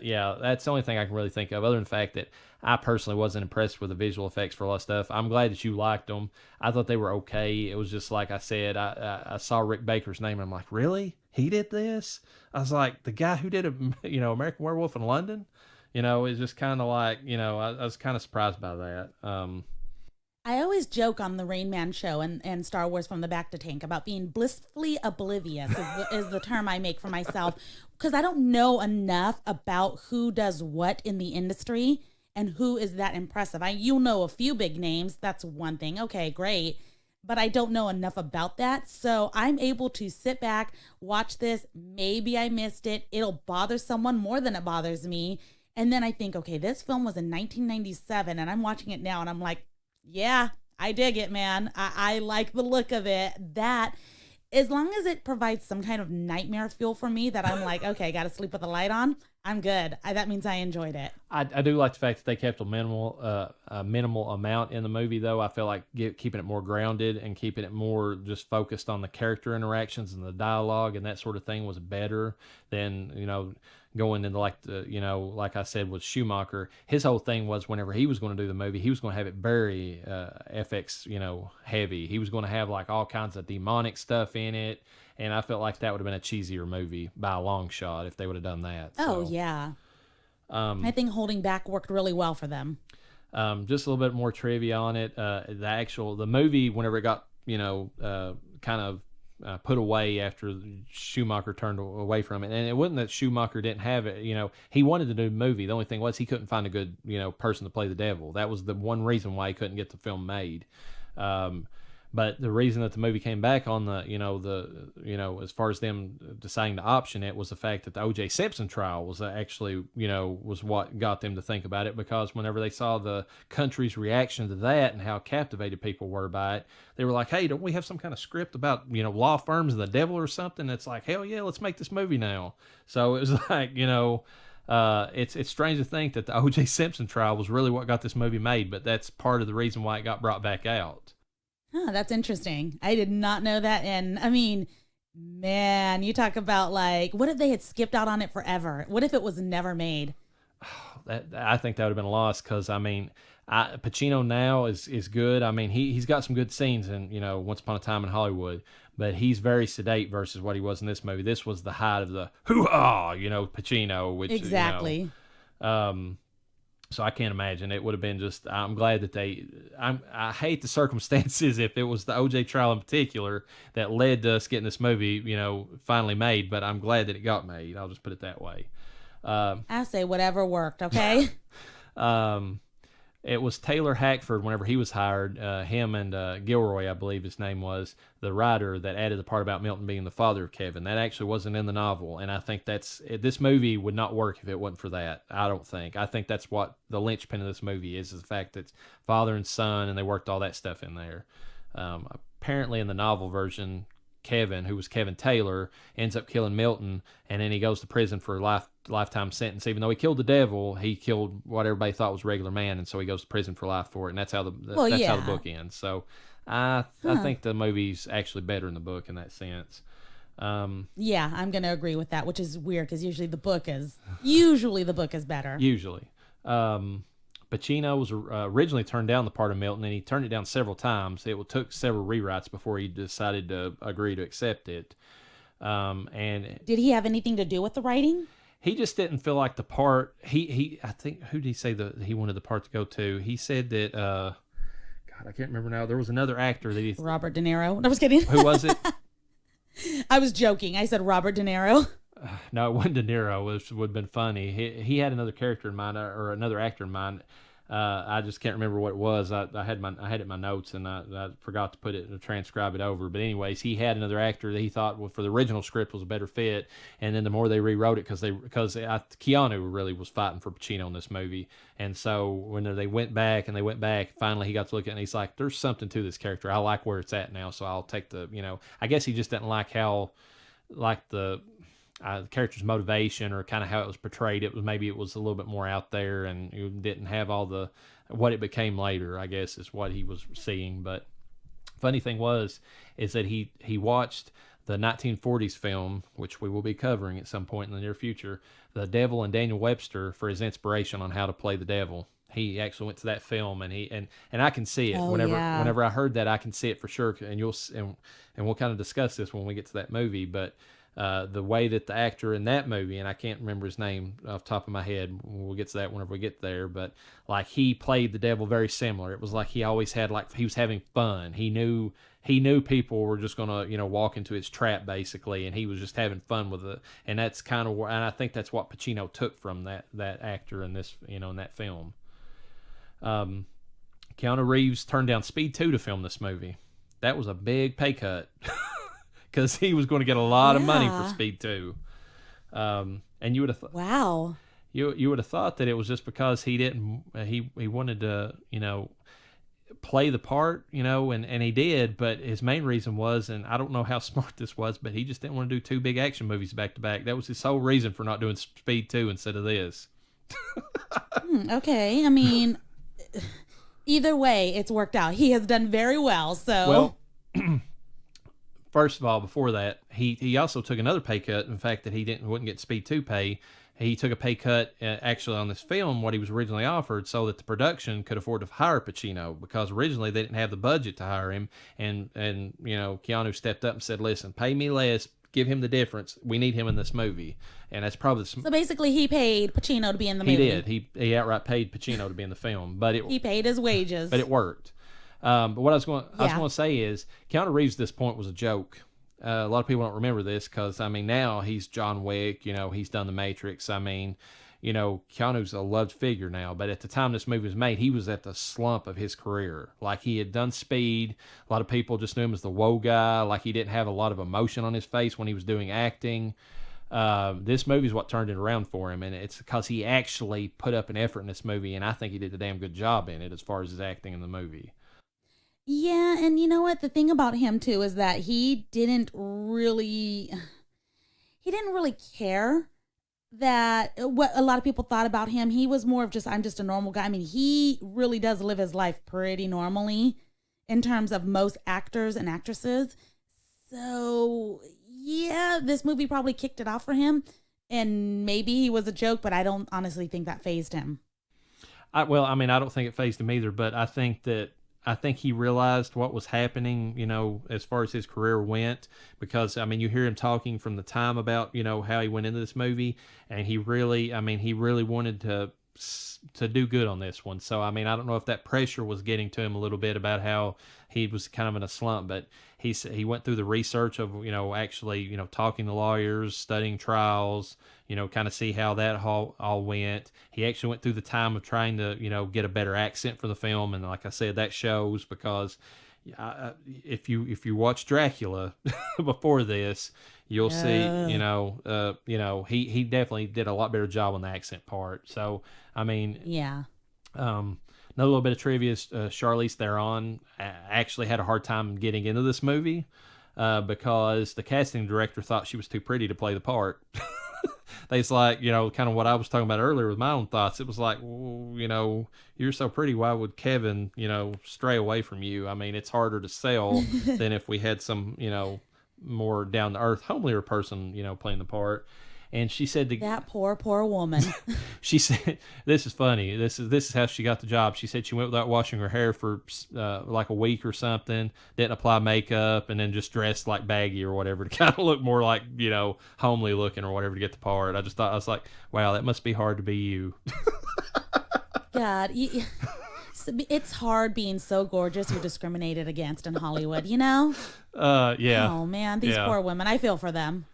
yeah, that's the only thing I can really think of, other than the fact that I personally wasn't impressed with the visual effects for a lot of stuff. I'm glad that you liked them. I thought they were okay. It was just like I said, I saw Rick Baker's name and I'm like, really? He did this? I was like, the guy who did American Werewolf in London? It's just kind of like, I was kind of surprised by that. I always joke on the Rain Man show and Star Wars From the Back to Tank about being blissfully oblivious is the term I make for myself, because I don't know enough about who does what in the industry and who is that impressive. You know a few big names. That's one thing. Okay, great. But I don't know enough about that. So I'm able to sit back, watch this. Maybe I missed it. It'll bother someone more than it bothers me. And then I think, okay, this film was in 1997 and I'm watching it now and I'm like, yeah, I dig it, man. I like the look of it. That, as long as it provides some kind of nightmare feel for me that I'm like, okay, got to sleep with the light on, I'm good. That means I enjoyed it. I do like the fact that they kept a minimal amount in the movie, though. I feel like keeping it more grounded and keeping it more just focused on the character interactions and the dialogue and that sort of thing was better than, going into like I said with Schumacher. His whole thing was whenever he was going to do the movie, he was going to have it very FX, heavy. He was going to have like all kinds of demonic stuff in it. And I felt like that would have been a cheesier movie by a long shot if they would have done that. Oh, yeah. I think holding back worked really well for them. Just a little bit more trivia on it. The movie, whenever it got, kind of put away after Schumacher turned away from it. And it wasn't that Schumacher didn't have it. He wanted to do a movie. The only thing was he couldn't find a good, person to play the devil. That was the one reason why he couldn't get the film made. But the reason that the movie came back on as far as them deciding to option it was the fact that the O.J. Simpson trial was actually, was what got them to think about it, because whenever they saw the country's reaction to that and how captivated people were by it, they were like, hey, don't we have some kind of script about, law firms and the devil or something? It's like, hell yeah, let's make this movie now. So it was like, it's strange to think that the O.J. Simpson trial was really what got this movie made, but that's part of the reason why it got brought back out. Huh, that's interesting. I did not know that. And I mean, man, you talk about like, what if they had skipped out on it forever? What if it was never made? I think that would have been lost, because I mean, Pacino now is good. I mean, he's got some good scenes in Once Upon a Time in Hollywood, but he's very sedate versus what he was in this movie. This was the height of the hoo-ha, Pacino, which exactly. So I can't imagine. It would have been just, I'm glad that I hate the circumstances if it was the OJ trial in particular that led to us getting this movie, finally made, but I'm glad that it got made. I'll just put it that way. I say whatever worked, okay? It was Taylor Hackford, whenever he was hired, him and Gilroy, I believe his name was, the writer that added the part about Milton being the father of Kevin. That actually wasn't in the novel, and I think this movie would not work if it wasn't for that. I don't think. I think that's what the linchpin of this movie is the fact that it's father and son, and they worked all that stuff in there. Apparently in the novel version, Kevin, who was Kevin Taylor, ends up killing Milton, and then he goes to prison for a lifetime sentence. Even though he killed the devil, he killed what everybody thought was a regular man, and so he goes to prison for life for it, and that's how the book ends. So I think the movie's actually better in the book in that sense. Yeah, I'm going to agree with that, which is weird because usually the book is better. Usually. Pacino was originally turned down the part of Milton, and he turned it down several times. It took several rewrites before he decided to agree to accept it. And Did he have anything to do with the writing? he just didn't feel like the part. I think, who did he say that he wanted the part to go to? He said that. God, I can't remember now. There was another actor that Robert De Niro. No, I was kidding. Who was it? I was joking. I said Robert De Niro. No, it wasn't De Niro, which would have been funny. He had another character in mind, or another actor in mind. I just can't remember what it was. I had it in my notes, and I forgot to put it to transcribe it over. But anyways, he had another actor that he thought for the original script was a better fit. And then the more they rewrote it, because Keanu really was fighting for Pacino in this movie. And so when they went back, finally he got to look at it, and he's like, "There's something to this character. I like where it's at now, so I'll take the." I guess he just didn't like how, the character's motivation, or kind of how it was portrayed. It was a little bit more out there, and you didn't have all what it became later, I guess, is what he was seeing. But funny thing is that he watched the 1940s film, which we will be covering at some point in the near future, The Devil and Daniel Webster, for his inspiration on how to play the devil. He actually went to that film, and I can see it. Whenever I heard that, I can see it for sure. And we'll kind of discuss this when we get to that movie. But the way that the actor in that movie, and I can't remember his name off the top of my head, we'll get to that whenever we get there, but he played the devil very similar. It was like he always had, he was having fun. He knew people were just going to, walk into his trap, basically, and he was just having fun with it. And that's kind of, and I think that's what Pacino took from that actor in this, in that film. Keanu Reeves turned down Speed 2 to film this movie. That was a big pay cut. Because he was going to get a lot of money for Speed 2. And you would have wow. You would have thought that it was just because he didn't he wanted to, play the part, and he did, but his main reason was, and I don't know how smart this was, but he just didn't want to do two big action movies back to back. That was his sole reason for not doing Speed 2 instead of this. Okay, I mean, either way, it's worked out. He has done very well, so first of all, before that, he also took another pay cut. In fact, that wouldn't get Speed 2 pay. He took a pay cut actually on this film, what he was originally offered, so that the production could afford to hire Pacino, because originally they didn't have the budget to hire him. And Keanu stepped up and said, "Listen, pay me less, give him the difference. We need him in this movie." And that's probably so basically he paid Pacino to be in the movie. He did. He outright paid Pacino to be in the film, but he paid his wages. But it worked. But what I was going to say is, Keanu Reeves at this point was a joke. A lot of people don't remember this because, now he's John Wick, he's done The Matrix. Keanu's a loved figure now, but at the time this movie was made, he was at the slump of his career. He had done Speed. A lot of people just knew him as the woe guy. He didn't have a lot of emotion on his face when he was doing acting. This movie is what turned it around for him, and it's because he actually put up an effort in this movie, and I think he did a damn good job in it as far as his acting in the movie. Yeah, and you know what? The thing about him, too, is that he didn't really care that what a lot of people thought about him. He was more of I'm just a normal guy. He really does live his life pretty normally in terms of most actors and actresses. So, yeah, this movie probably kicked it off for him, and maybe he was a joke, but I don't honestly think that fazed him. I don't think it fazed him either, but I think he realized what was happening, as far as his career went, because, you hear him talking from the time about, how he went into this movie, and he really wanted to do good on this one. So, I don't know if that pressure was getting to him a little bit about how he was kind of in a slump, but he went through the research of, actually, talking to lawyers, studying trials, kind of see how that all went. He actually went through the time of trying to, get a better accent for the film. And like I said, that shows, because if you watch Dracula before this, you'll see, he definitely did a lot better job on the accent part. So, yeah. Another little bit of trivia is Charlize Theron actually had a hard time getting into this movie because the casting director thought she was too pretty to play the part. It's like, kind of what I was talking about earlier with my own thoughts. It was like, well, you're so pretty. Why would Kevin, stray away from you? It's harder to sell than if we had some, more down to earth, homelier person, playing the part. And she said that poor woman. she said, this is funny. This is how she got the job. She said she went without washing her hair for like a week or something, didn't apply makeup, and then just dressed like baggy or whatever to kind of look more like, homely looking or whatever to get the part. I was like, wow, that must be hard to be you. God, it's hard being so gorgeous you're discriminated against in Hollywood, Yeah. Oh man, these poor women. I feel for them.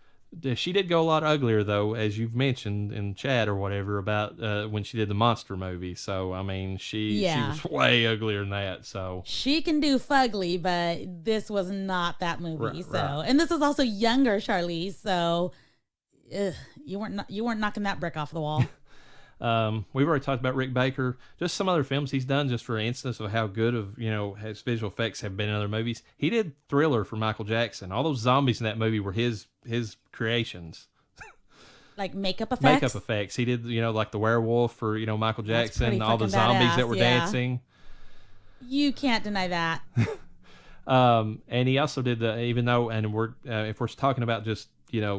She did go a lot uglier, though, as you've mentioned in chat or whatever about when she did the monster movie. So, I mean, she was way uglier than that. So she can do fugly, but this was not that movie. Right. And this is also younger Charlize. So you weren't knocking that brick off the wall. We've already talked about Rick Baker. Just some other films he's done, just for instance of how good of his visual effects have been in other movies. He did Thriller for Michael Jackson. All those zombies in that movie were his creations. Like makeup effects. Makeup effects. He did like the werewolf for Michael Jackson. All the zombies badass, that were dancing. You can't deny that. And he also did if we're talking about just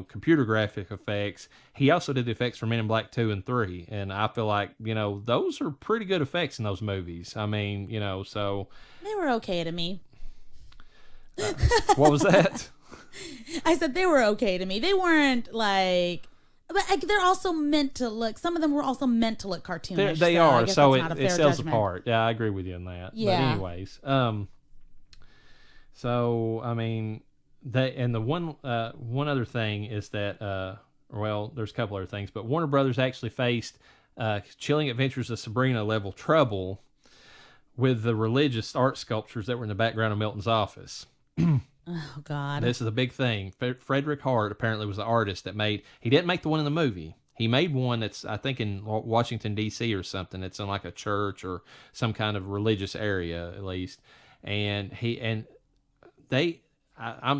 computer graphic effects, he also did the effects for Men in Black 2 and 3, and I feel like those are pretty good effects in those movies. I mean, so they were okay to me. What was that? I said they were okay to me. They weren't like, but they're also meant to look. Some of them were also meant to look cartoonish. They are, so it sells judgment. apart. Yeah, I agree with you on that. Yeah. But anyways, so I mean. The one other thing is that there's a couple other things, but Warner Brothers actually faced Chilling Adventures of Sabrina level trouble with the religious art sculptures that were in the background of Milton's office. Oh God! This is a big thing. Frederick Hart apparently was the artist that he didn't make the one in the movie. He made one that's, I think, in Washington D.C. or something. It's in like a church or some kind of religious area at least,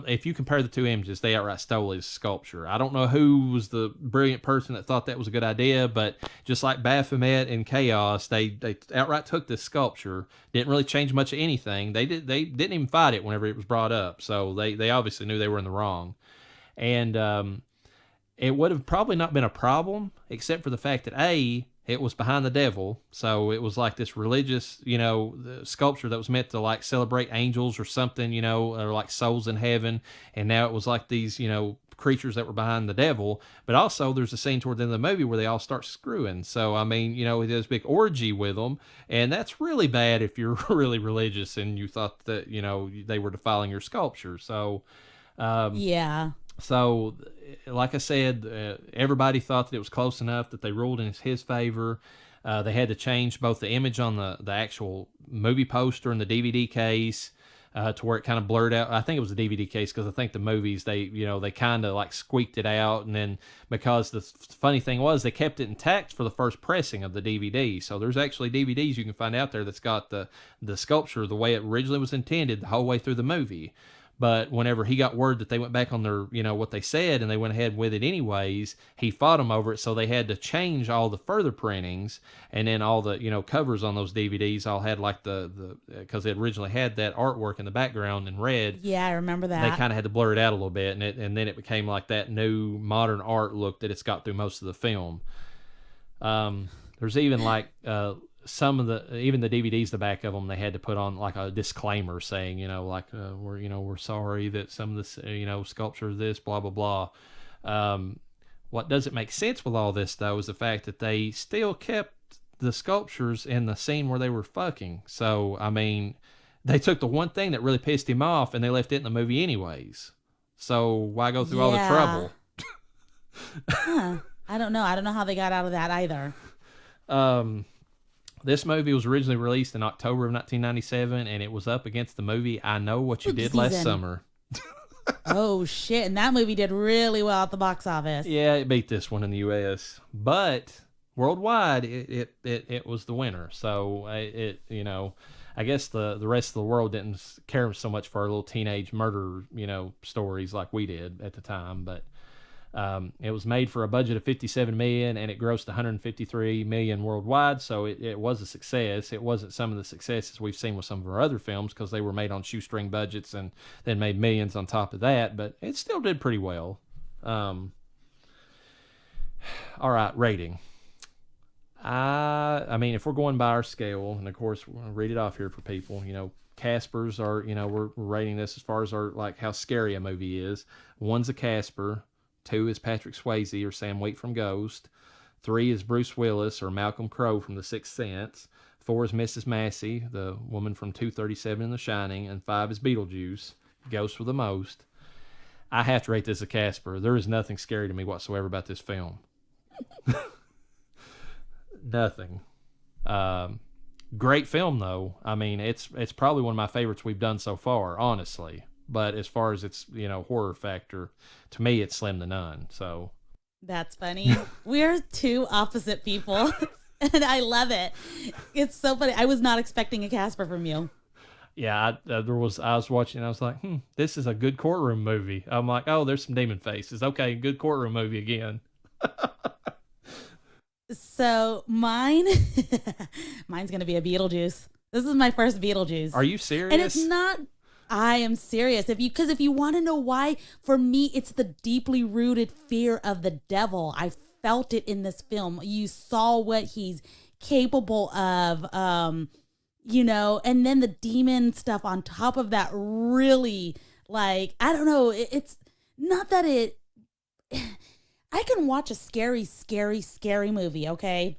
if you compare the two images, they outright stole his sculpture. I don't know who was the brilliant person that thought that was a good idea, but just like Baphomet and Chaos, they outright took this sculpture, didn't really change much of anything. They didn't even fight it whenever it was brought up, so they obviously knew they were in the wrong. And it would have probably not been a problem, except for the fact that it was behind the devil, so it was like this religious, sculpture that was meant to like celebrate angels or something, or like souls in heaven, and now it was like these, creatures that were behind the devil. But also there's a scene toward the end of the movie where they all start screwing. So I mean, it does a big orgy with them, and that's really bad if you're really religious and you thought that they were defiling your sculpture. So yeah. So, like I said, everybody thought that it was close enough that they ruled in his favor. They had to change both the image on the actual movie poster and the DVD case to where it kind of blurred out. I think it was the DVD case because I think the movies, they kind of like squeaked it out. And then because the funny thing was they kept it intact for the first pressing of the DVD. So there's actually DVDs you can find out there that's got the sculpture the way it originally was intended the whole way through the movie. But whenever he got word that they went back on their, what they said, and they went ahead with it anyways, he fought them over it. So they had to change all the further printings, and then all the, covers on those DVDs all had like because they originally had that artwork in the background in red. Yeah, I remember that. They kind of had to blur it out a little bit, and then it became like that new modern art look that it's got through most of the film. There's even like even the DVDs, the back of them, they had to put on like a disclaimer saying, we're sorry that some of this, sculpture of this, blah, blah, blah. What doesn't make sense with all this, though, is the fact that they still kept the sculptures in the scene where they were fucking. So, I mean, they took the one thing that really pissed him off and they left it in the movie anyways. So why go through all the trouble? I don't know. I don't know how they got out of that either. This movie was originally released in October of 1997, and it was up against the movie I Know What You Did Last Summer. Oh, shit. And that movie did really well at the box office. Yeah, it beat this one in the U.S. But worldwide, it was the winner. So, I guess the rest of the world didn't care so much for our little teenage murder, stories like we did at the time. But it was made for a budget of $57 million, and it grossed $153 million worldwide. So it was a success. It wasn't some of the successes we've seen with some of our other films because they were made on shoestring budgets and then made millions on top of that. But it still did pretty well. All right, rating. I mean, if we're going by our scale, and of course, we'll read it off here for people, Caspers are, we're rating this as far as our, like, how scary a movie is. 1's a Casper. 2 is Patrick Swayze or Sam Wheat from Ghost. 3 is Bruce Willis or Malcolm Crowe from The Sixth Sense. 4 is Mrs. Massey, the woman from 237 in The Shining. And 5 is Beetlejuice, Ghost for the most. I have to rate this a Casper. There is nothing scary to me whatsoever about this film. Nothing. Great film though. I mean, it's probably one of my favorites we've done so far, honestly. But as far as its horror factor, to me it's slim to none. So that's funny. We're two opposite people, and I love it. It's so funny. I was not expecting a Casper from you. Yeah, I was watching. I was like, this is a good courtroom movie. I'm like, oh, there's some demon faces. Okay, good courtroom movie again. So mine's gonna be a Beetlejuice. This is my first Beetlejuice. Are you serious? And it's not. I am serious. Because if you want to know why, for me, it's the deeply rooted fear of the devil. I felt it in this film. You saw what he's capable of, and then the demon stuff on top of that. Really, like, I don't know. It's not that it. I can watch a scary, scary, scary movie, okay,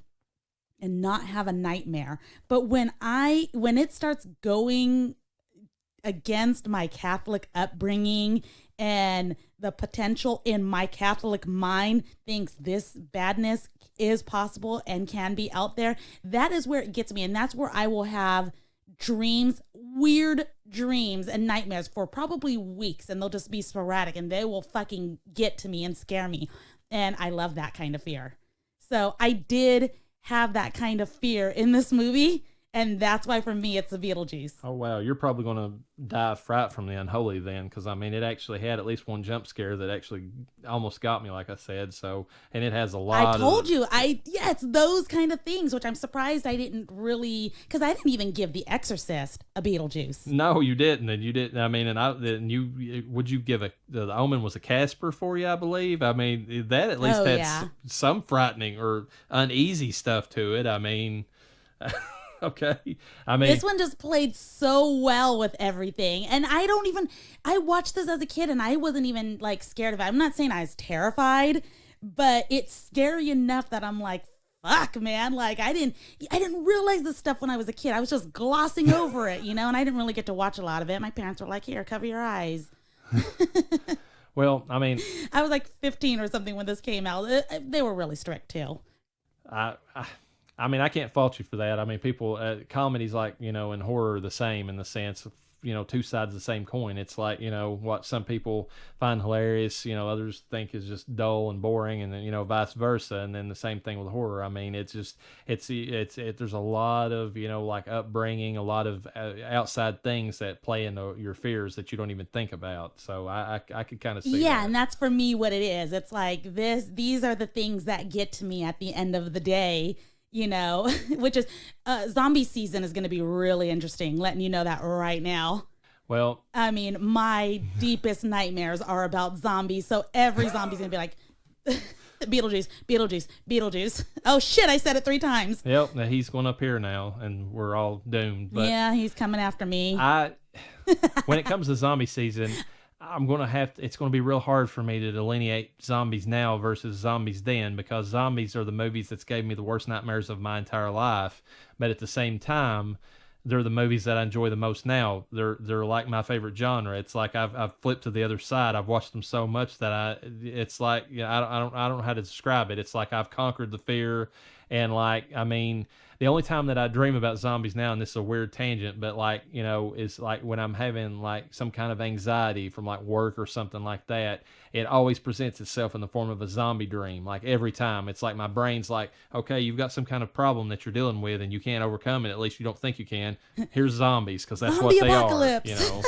and not have a nightmare. But when it starts going against my Catholic upbringing and the potential in my Catholic mind thinks this badness is possible and can be out there, that is where it gets me. And that's where I will have dreams, weird dreams and nightmares for probably weeks, and they'll just be sporadic and they will fucking get to me and scare me. And I love that kind of fear. So I did have that kind of fear in this movie. And that's why for me, it's a Beetlejuice. Oh, wow. You're probably going to die of fright from the unholy then. Because, I mean, it actually had at least one jump scare that actually almost got me, like I said. So, and it has a lot I told you. It's those kind of things, which I'm surprised I didn't really, because I didn't even give The Exorcist a Beetlejuice. No, you didn't. And you didn't. I mean, would you give the Omen was a Casper for you, I believe? I mean, that at least had some frightening or uneasy stuff to it. I mean... Okay. I mean, this one just played so well with everything. And I watched this as a kid and I wasn't even like scared of it. I'm not saying I was terrified, but it's scary enough that I'm like, fuck, man. Like I didn't realize this stuff when I was a kid. I was just glossing over it, and I didn't really get to watch a lot of it. My parents were like, here, cover your eyes. Well, I mean, I was like 15 or something when this came out. They were really strict too. I mean, I can't fault you for that. I mean, people, comedies like, and horror are the same in the sense of, two sides of the same coin. It's like, what some people find hilarious, others think is just dull and boring, and then, vice versa. And then the same thing with horror. I mean, it's just, there's a lot of, like upbringing, a lot of outside things that play into your fears that you don't even think about. So I could kind of see that. And that's for me what it is. It's like these are the things that get to me at the end of the day. Which is zombie season is going to be really interesting, letting you know that right now. Well, I mean, my deepest nightmares are about zombies. So every zombie's going to be like, Beetlejuice, Beetlejuice, Beetlejuice. Oh, shit, I said it 3 times. Yep, he's going up here now, and we're all doomed. But yeah, he's coming after me. When it comes to zombie season... it's going to be real hard for me to delineate zombies now versus zombies then, because zombies are the movies that's gave me the worst nightmares of my entire life. But at the same time, they're the movies that I enjoy the most now. They're like my favorite genre. It's like I've flipped to the other side. I've watched them so much that I don't know how to describe it. It's like I've conquered the fear, and the only time that I dream about zombies now, and this is a weird tangent, but is like when I'm having like some kind of anxiety from like work or something like that, it always presents itself in the form of a zombie dream. Like every time, it's like my brain's like, okay, you've got some kind of problem that you're dealing with and you can't overcome it. At least you don't think you can. Here's zombies, because that's what they apocalypse. are.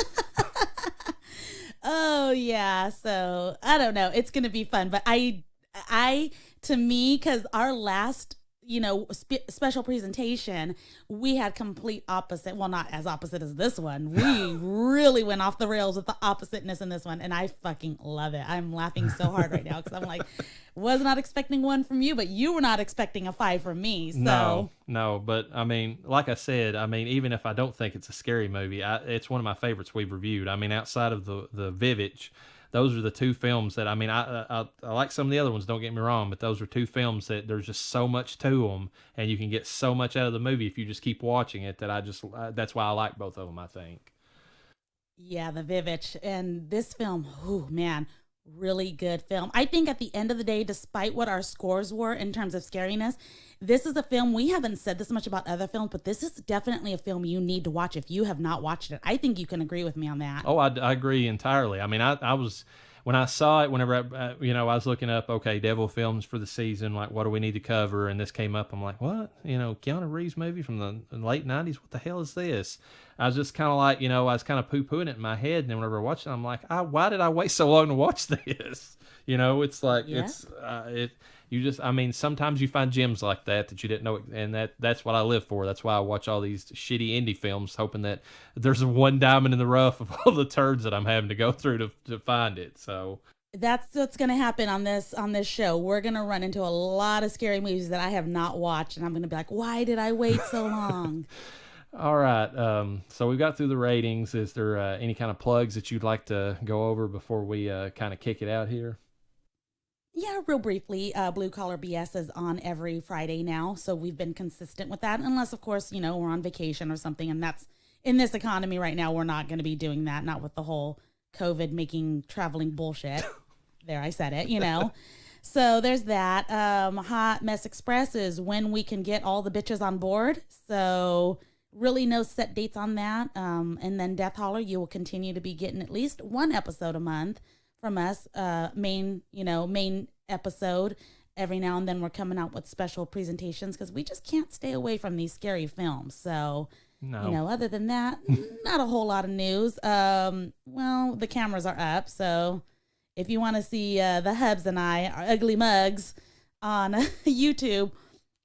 Oh yeah. So I don't know. It's gonna be fun, but to me, because our last special presentation, we had complete opposite. Well, not as opposite as this one. We really went off the rails with the oppositeness in this one, and I fucking love it. I'm laughing so hard right now because I'm like, was not expecting 1 from you, but you were not expecting a 5 from me. So No, but I mean, like I said, I mean, even if I don't think it's a scary movie, it's one of my favorites we've reviewed. I mean, outside of the Vivitch, those are the 2 films that, I mean, I like some of the other ones, don't get me wrong, but those are 2 films that there's just so much to them, and you can get so much out of the movie if you just keep watching it, that that's why I like both of them, I think. Yeah, the Vivitch and this film, oh man, really good film. I think at the end of the day, despite what our scores were in terms of scariness, this is a film, we haven't said this much about other films, but this is definitely a film you need to watch if you have not watched it. I think you can agree with me on that. Oh, I agree entirely. I mean, I was, when I saw it, whenever I was looking up, okay, devil films for the season, like what do we need to cover? And this came up. I'm like, what? Keanu Reeves movie from the late 90s? What the hell is this? I was just kind of like, I was kind of poo-pooing it in my head. And then whenever I watched it, I'm like, why did I wait so long to watch this? It's like, you just, I mean, sometimes you find gems like that you didn't know, and that's what I live for. That's why I watch all these shitty indie films, hoping that there's one diamond in the rough of all the turds that I'm having to go through to find it. So that's what's going to happen on this show. We're going to run into a lot of scary movies that I have not watched, and I'm going to be like, why did I wait so long? All right. So we got through the ratings. Is there any kind of plugs that you'd like to go over before we kind of kick it out here? Yeah, real briefly, Blue Collar BS is on every Friday now, so we've been consistent with that, unless, of course, we're on vacation or something, and that's, in this economy right now, we're not going to be doing that, not with the whole COVID making traveling bullshit. There, I said it, So there's that. Hot Mess Express is when we can get all the bitches on board, so really no set dates on that. And then Death Holler, you will continue to be getting at least 1 episode a month from us, main episode. Every now and then we're coming out with special presentations because we just can't stay away from these scary films. So, no. Other than that, not a whole lot of news. Well, the cameras are up. So if you want to see the Hubs and I, our ugly mugs on YouTube,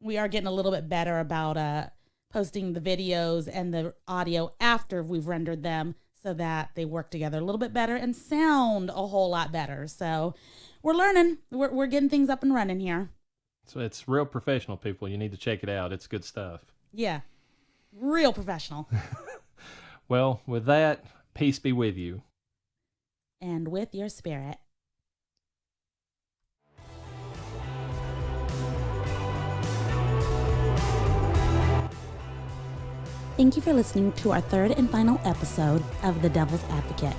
we are getting a little bit better about posting the videos and the audio after we've rendered them, so that they work together a little bit better and sound a whole lot better. So we're learning. We're getting things up and running here. So it's real professional, people. You need to check it out. It's good stuff. Yeah, real professional. Well, with that, peace be with you. And with your spirit. Thank you for listening to our 3rd and final episode of The Devil's Advocate.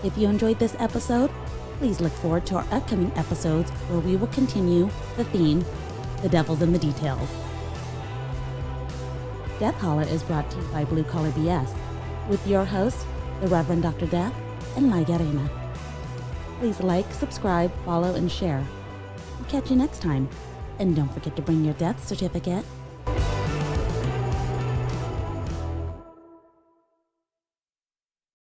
If you enjoyed this episode, please look forward to our upcoming episodes where we will continue the theme, The Devil's in the Details. Death Holler is brought to you by Blue Collar BS, with your hosts, the Reverend Dr. Death and LlaReyna. Please like, subscribe, follow, and share. We'll catch you next time. And don't forget to bring your death certificate.